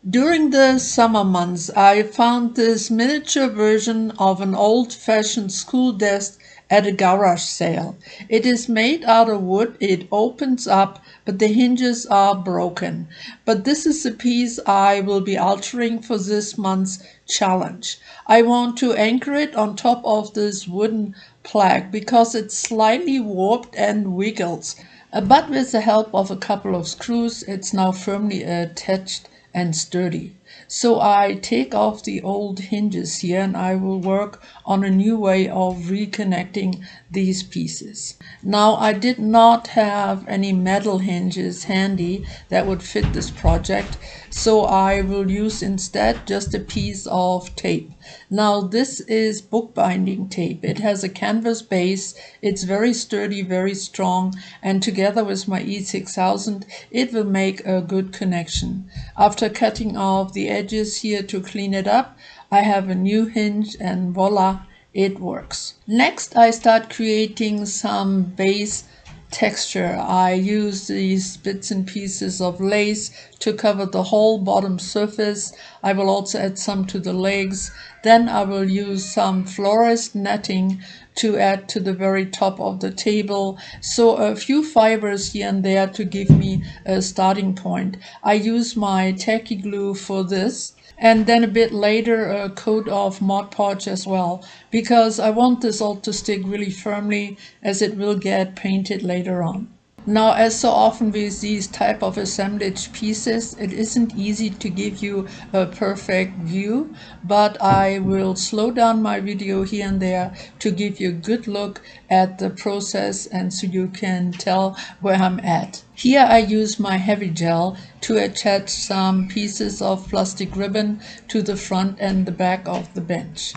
During the summer months, I found this miniature version of an old-fashioned school desk at a garage sale. It is made out of wood, it opens up, but the hinges are broken. But this is the piece I will be altering for this month's challenge. I want to anchor it on top of this wooden plaque because it's slightly warped and wiggles. But with the help of a couple of screws, it's now firmly attached and sturdy. So I take off the old hinges here and I will work on a new way of reconnecting these pieces. Now I did not have any metal hinges handy that would fit this project, so I will use instead just a piece of tape. Now this is bookbinding tape. It has a canvas base, it's very sturdy, very strong, and together with my E6000 it will make a good connection. After cutting off the edges here to clean it up, I have a new hinge and voila, it works. Next I start creating some base texture. I use these bits and pieces of lace to cover the whole bottom surface. I will also add some to the legs. Then I will use some florist netting to add to the very top of the table. So a few fibers here and there to give me a starting point. I use my tacky glue for this. And then a bit later a coat of Mod Podge as well, because I want this all to stick really firmly as it will get painted later on. Now, as so often with these type of assemblage pieces, it isn't easy to give you a perfect view, but I will slow down my video here and there to give you a good look at the process and so you can tell where I'm at. Here I use my heavy gel to attach some pieces of plastic ribbon to the front and the back of the bench.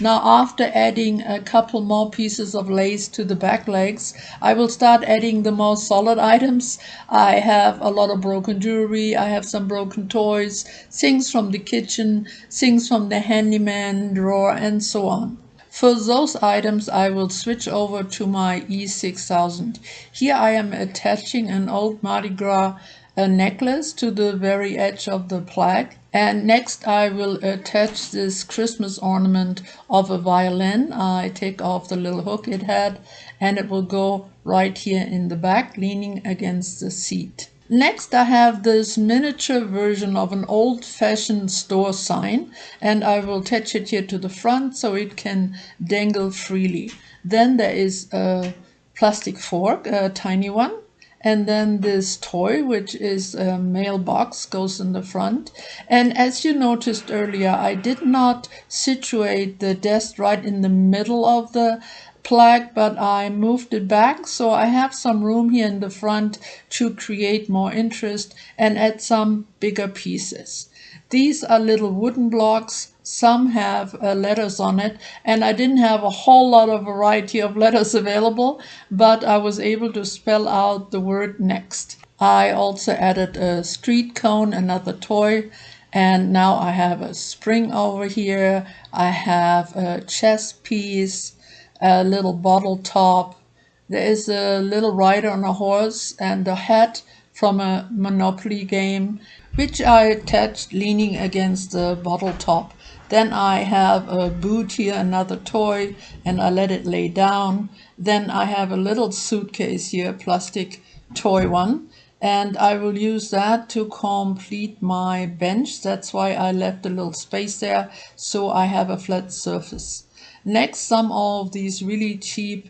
Now after adding a couple more pieces of lace to the back legs, I will start adding the more solid items. I have a lot of broken jewelry, I have some broken toys, things from the kitchen, things from the handyman drawer and so on. For those items I will switch over to my E6000. Here I am attaching an old Mardi Gras necklace to the very edge of the plaque. And next I will attach this Christmas ornament of a violin. I take off the little hook it had and it will go right here in the back, leaning against the seat. Next I have this miniature version of an old-fashioned store sign and I will attach it here to the front so it can dangle freely. Then there is a plastic fork, a tiny one. And then this toy, which is a mailbox, goes in the front. And as you noticed earlier, I did not situate the desk right in the middle of the plaque, but I moved it back. So I have some room here in the front to create more interest and add some bigger pieces. These are little wooden blocks. Some have letters on it, and I didn't have a whole lot of variety of letters available, but I was able to spell out the word next. I also added a street cone, another toy, and now I have a spring over here. I have a chess piece, a little bottle top. There is a little rider on a horse and a hat from a Monopoly game, which I attached leaning against the bottle top. Then I have a boot here, another toy, and I let it lay down. Then I have a little suitcase here, a plastic toy one, and I will use that to complete my bench. That's why I left a little space there, so I have a flat surface. Next, some of these really cheap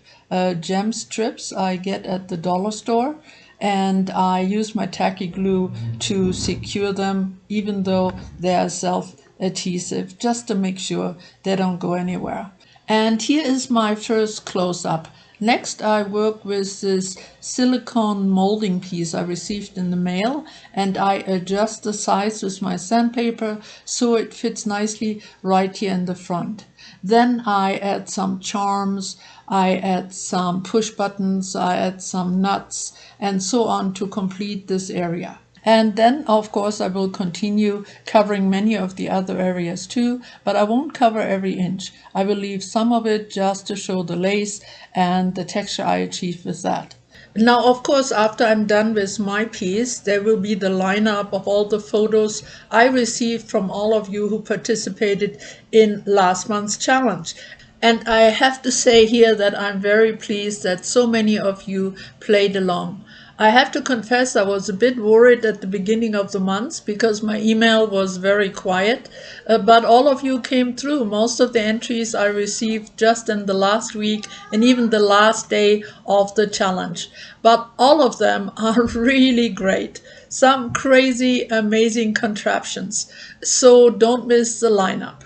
gem strips I get at the dollar store, and I use my tacky glue to secure them, even though they are self-adhesive, just to make sure they don't go anywhere. And here is my first close-up. Next, I work with this silicone molding piece I received in the mail, and I adjust the size with my sandpaper so it fits nicely right here in the front. Then I add some charms, I add some push buttons, I add some nuts, and so on to complete this area. And then, of course, I will continue covering many of the other areas too, but I won't cover every inch. I will leave some of it just to show the lace and the texture I achieved with that. Now, of course, after I'm done with my piece, there will be the lineup of all the photos I received from all of you who participated in last month's challenge. And I have to say here that I'm very pleased that so many of you played along. I have to confess I was a bit worried at the beginning of the month because my email was very quiet, but all of you came through. Most of the entries I received just in the last week and even the last day of the challenge. But all of them are really great. Some crazy, amazing contraptions. So don't miss the lineup.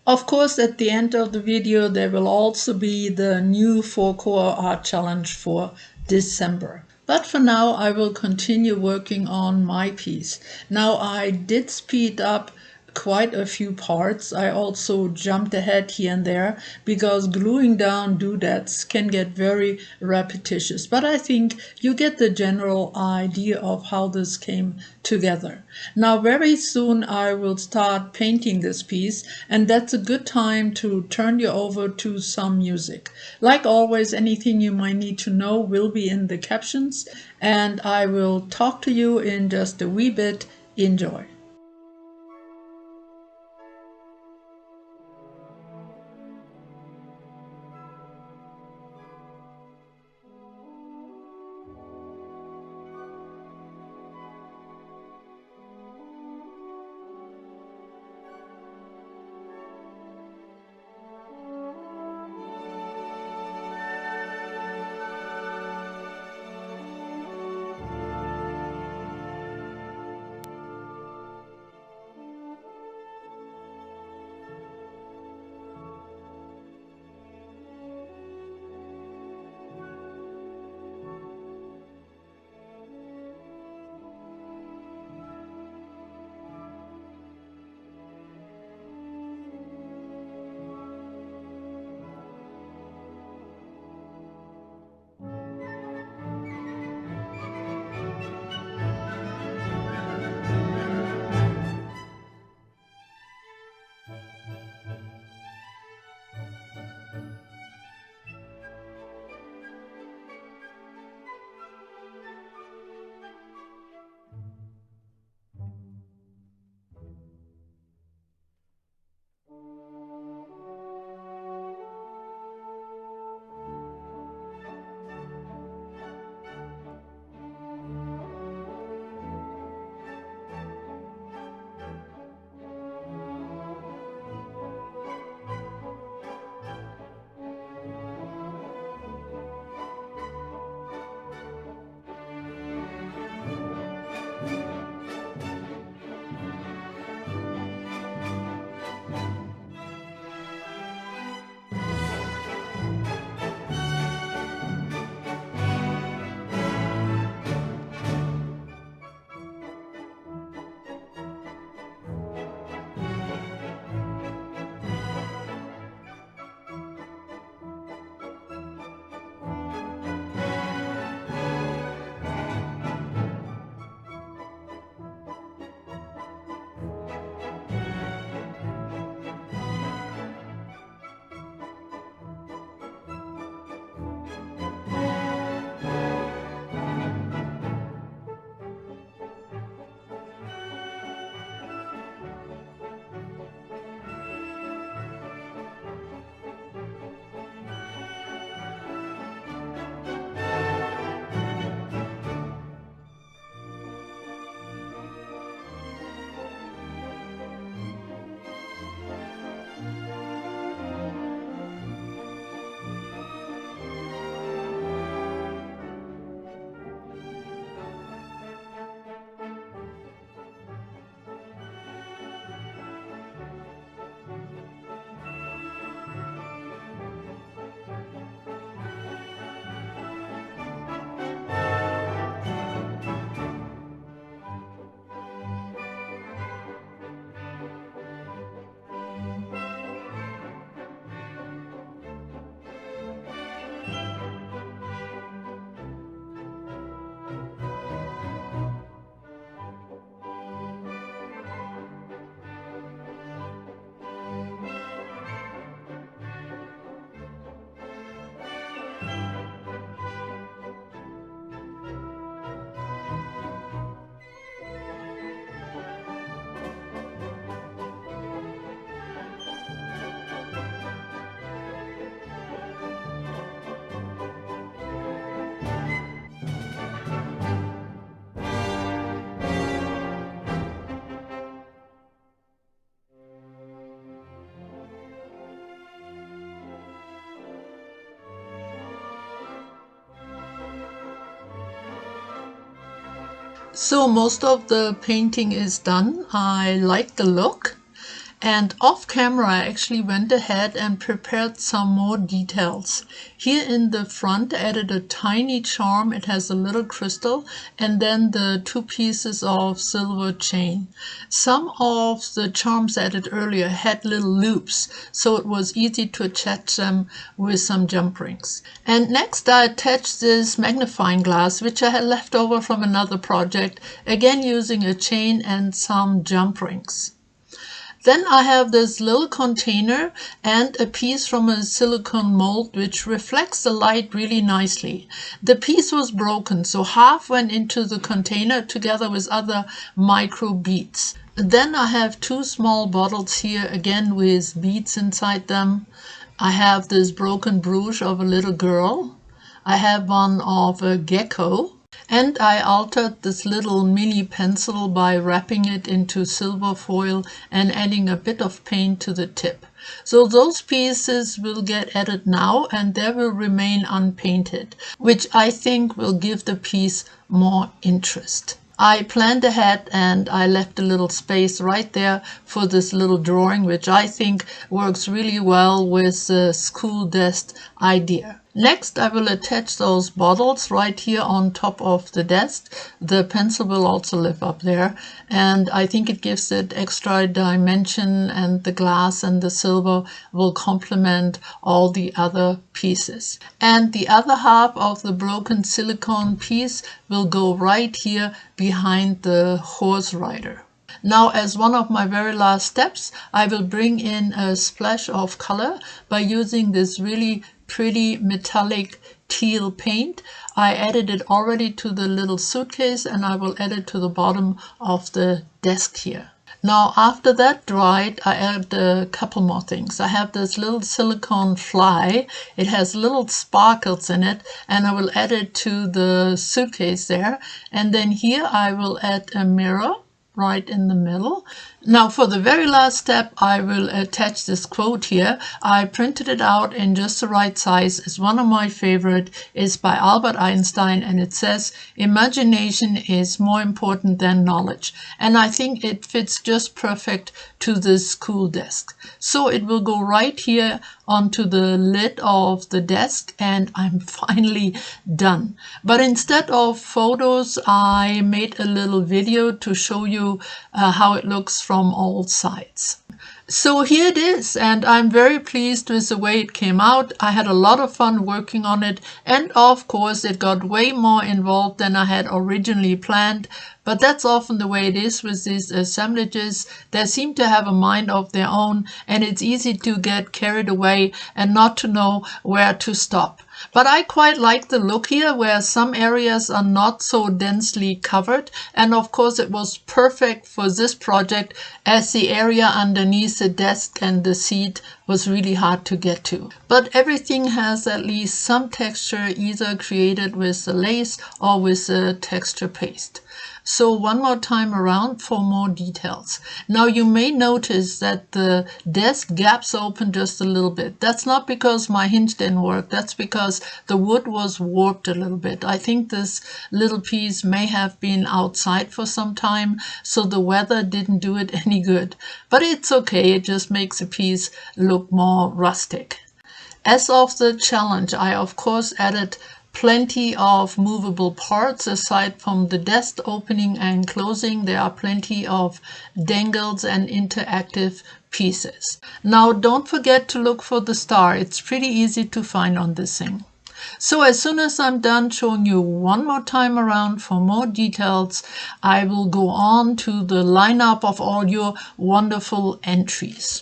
Of course, at the end of the video, there will also be the new 4-core art challenge for December. But for now, I will continue working on my piece. Now, I did speed up quite a few parts. I also jumped ahead here and there because gluing down doodads can get very repetitious. But I think you get the general idea of how this came together. Now, very soon I will start painting this piece, and that's a good time to turn you over to some music. Like always, anything you might need to know will be in the captions, and I will talk to you in just a wee bit. Enjoy. So most of the painting is done. I like the look. And off camera, I actually went ahead and prepared some more details. Here in the front, I added a tiny charm. It has a little crystal and then the 2 pieces of silver chain. Some of the charms I added earlier had little loops, so it was easy to attach them with some jump rings. And next I attached this magnifying glass, which I had left over from another project, again using a chain and some jump rings. Then I have this little container and a piece from a silicone mold which reflects the light really nicely. The piece was broken, so half went into the container together with other micro beads. Then I have 2 small bottles here, again with beads inside them. I have this broken brooch of a little girl. I have one of a gecko. And I altered this little mini pencil by wrapping it into silver foil and adding a bit of paint to the tip. So those pieces will get added now and they will remain unpainted, which I think will give the piece more interest. I planned ahead and I left a little space right there for this little drawing, which I think works really well with the school desk idea. Next, I will attach those bottles right here on top of the desk. The pencil will also live up there, and I think it gives it extra dimension, and the glass and the silver will complement all the other pieces. And the other half of the broken silicone piece will go right here behind the horse rider. Now, as one of my very last steps, I will bring in a splash of color by using this really pretty metallic teal paint. I added it already to the little suitcase and I will add it to the bottom of the desk here. Now, after that dried, I added a couple more things. I have this little silicone fly. It has little sparkles in it, and I will add it to the suitcase there. And then here I will add a mirror right in the middle. Now for the very last step, I will attach this quote here. I printed it out in just the right size. It's one of my favorite. It's by Albert Einstein and it says, "Imagination is more important than knowledge." And I think it fits just perfect to this school desk. So it will go right here onto the lid of the desk and I'm finally done. But instead of photos, I made a little video to show you how it looks from all sides. So here it is, and I'm very pleased with the way it came out. I had a lot of fun working on it, and of course it got way more involved than I had originally planned. But that's often the way it is with these assemblages. They seem to have a mind of their own, and it's easy to get carried away and not to know where to stop. But I quite like the look here where some areas are not so densely covered, and of course it was perfect for this project as the area underneath the desk and the seat was really hard to get to. But everything has at least some texture, either created with the lace or with the texture paste. So one more time around for more details. Now you may notice that the desk gaps open just a little bit. That's not because my hinge didn't work. That's because the wood was warped a little bit. I think this little piece may have been outside for some time, so the weather didn't do it any good. But it's okay. It just makes the piece look more rustic. As of the challenge, I of course added plenty of movable parts. Aside from the desk opening and closing, there are plenty of dangles and interactive pieces. Now don't forget to look for the star. It's pretty easy to find on this thing. So as soon as I'm done showing you one more time around for more details, I will go on to the lineup of all your wonderful entries.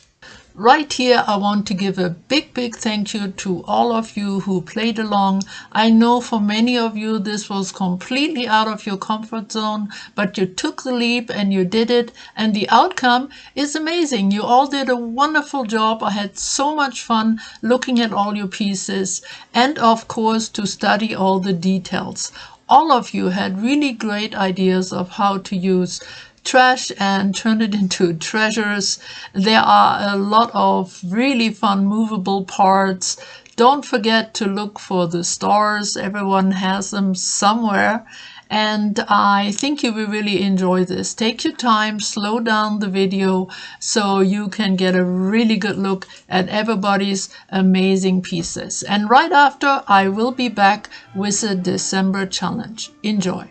Right here, I want to give a big thank you to all of you who played along. I know for many of you this was completely out of your comfort zone, but you took the leap and you did it, and the outcome is amazing. You all did a wonderful job. I had so much fun looking at all your pieces and of course to study all the details. All of you had really great ideas of how to use trash and turn it into treasures. There are a lot of really fun movable parts, Don't forget to look for the stars. Everyone has them somewhere. And I think you will really enjoy this. Take your time, slow down the video so you can get a really good look at everybody's amazing pieces. And right after, I will be back with a December challenge. Enjoy.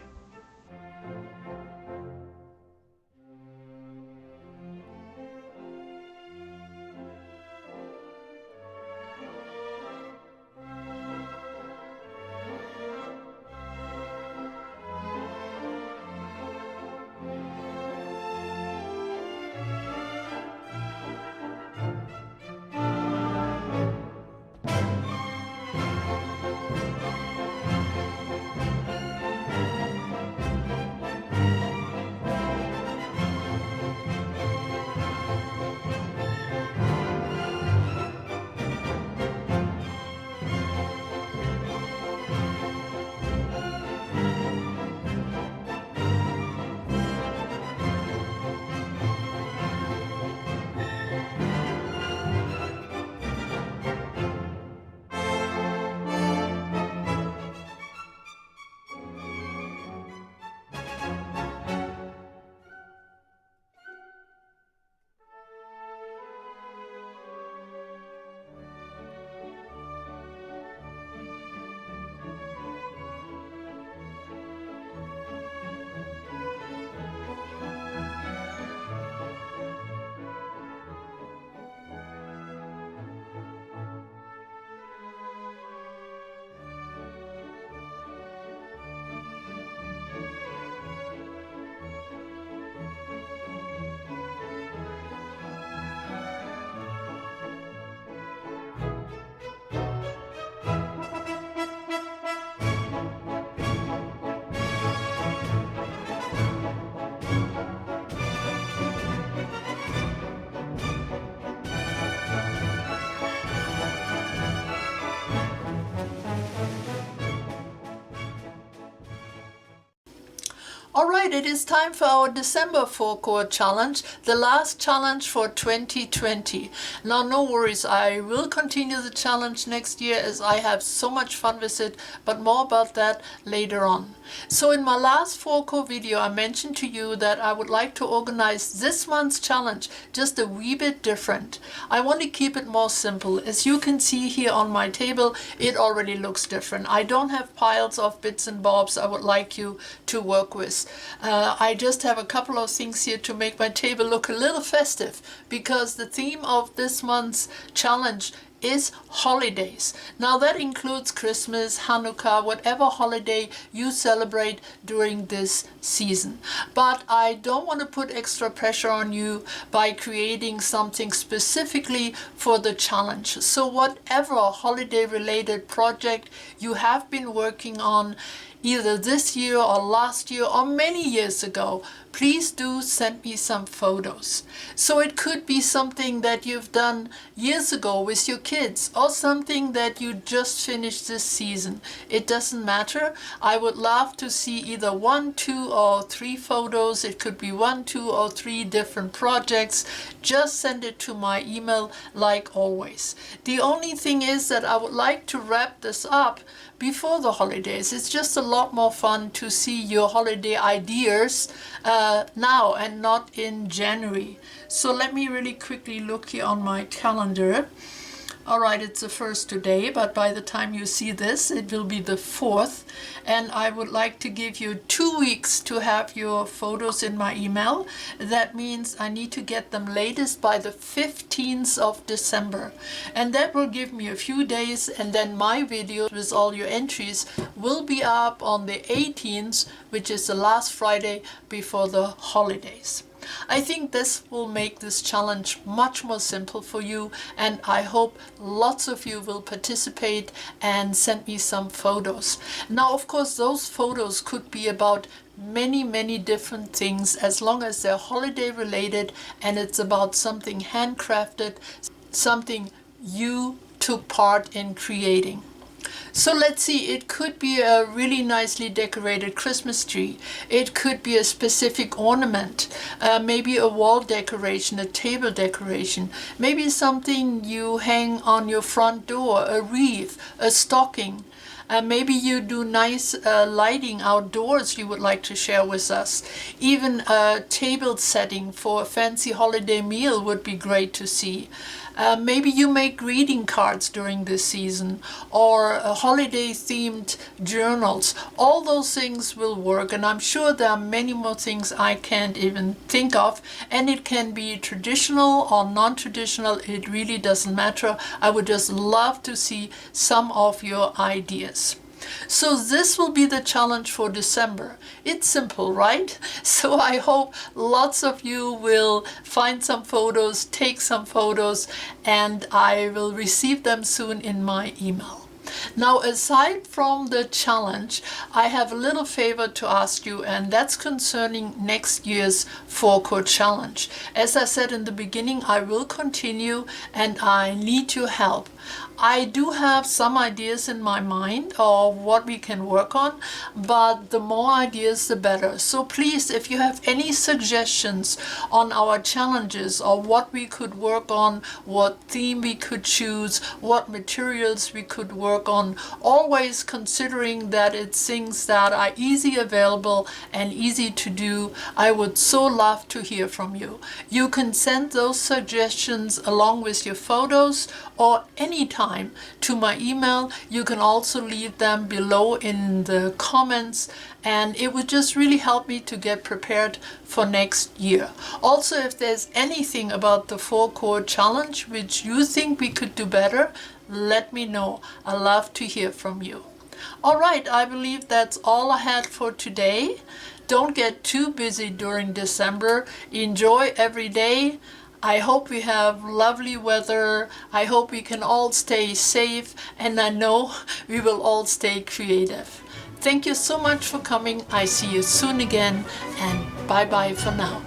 All right, it is time for our December 4-core challenge, the last challenge for 2020. Now, no worries, I will continue the challenge next year as I have so much fun with it, but more about that later on. So in my last 4-core video, I mentioned to you that I would like to organize this month's challenge just a wee bit different. I want to keep it more simple. As you can see here on my table, it already looks different. I don't have piles of bits and bobs I would like you to work with. I just have a couple of things here to make my table look a little festive, because the theme of this month's challenge is holidays. Now that includes Christmas, Hanukkah, whatever holiday you celebrate during this season. But I don't want to put extra pressure on you by creating something specifically for the challenge. So whatever holiday related project you have been working on, either this year or last year or many years ago, please do send me some photos. So it could be something that you've done years ago with your kids, or something that you just finished this season. It doesn't matter. I would love to see either 1, 2, or 3 photos. It could be 1, 2, or 3 different projects. Just send it to my email like always. The only thing is that I would like to wrap this up before the holidays. It's just a lot more fun to see your holiday ideas now and not in January. So let me really quickly look here on my calendar. All right, it's the 1st today, but by the time you see this, it will be the 4th. And I would like to give you 2 weeks to have your photos in my email. That means I need to get them latest by the 15th of December. And that will give me a few days, and then my video with all your entries will be up on the 18th, which is the last Friday before the holidays. I think this will make this challenge much more simple for you, and I hope lots of you will participate and send me some photos. Now, of course, those photos could be about many different things, as long as they're holiday related and it's about something handcrafted, something you took part in creating. So let's see, it could be a really nicely decorated Christmas tree. It could be a specific ornament, maybe a wall decoration, a table decoration, maybe something you hang on your front door, a wreath, a stocking. Maybe you do nice lighting outdoors you would like to share with us. Even a table setting for a fancy holiday meal would be great to see. Maybe you make greeting cards during this season, or holiday-themed journals. All those things will work, and I'm sure there are many more things I can't even think of, and it can be traditional or non-traditional. It really doesn't matter. I would just love to see some of your ideas. So this will be the challenge for December. It's simple, right? So I hope lots of you will find some photos, take some photos, and I will receive them soon in my email. Now, aside from the challenge, I have a little favor to ask you, and that's concerning next year's 4-Chord challenge. As I said in the beginning, I will continue and I need your help. I do have some ideas in my mind of what we can work on, but the more ideas the better. So please, if you have any suggestions on our challenges or what we could work on, what theme we could choose, what materials we could work on, always considering that it's things that are easy available and easy to do, I would so love to hear from you. You can send those suggestions along with your photos or anytime to my email. You can also leave them below in the comments, and it would just really help me to get prepared for next year. Also, if there's anything about the 4-Chord challenge which you think we could do better, let me know. I love to hear from you. All right, I believe that's all I had for today. Don't get too busy during December. Enjoy every day. I hope we have lovely weather. I hope we can all stay safe, and I know we will all stay creative. Thank you so much for coming. I see you soon again, and bye-bye for now.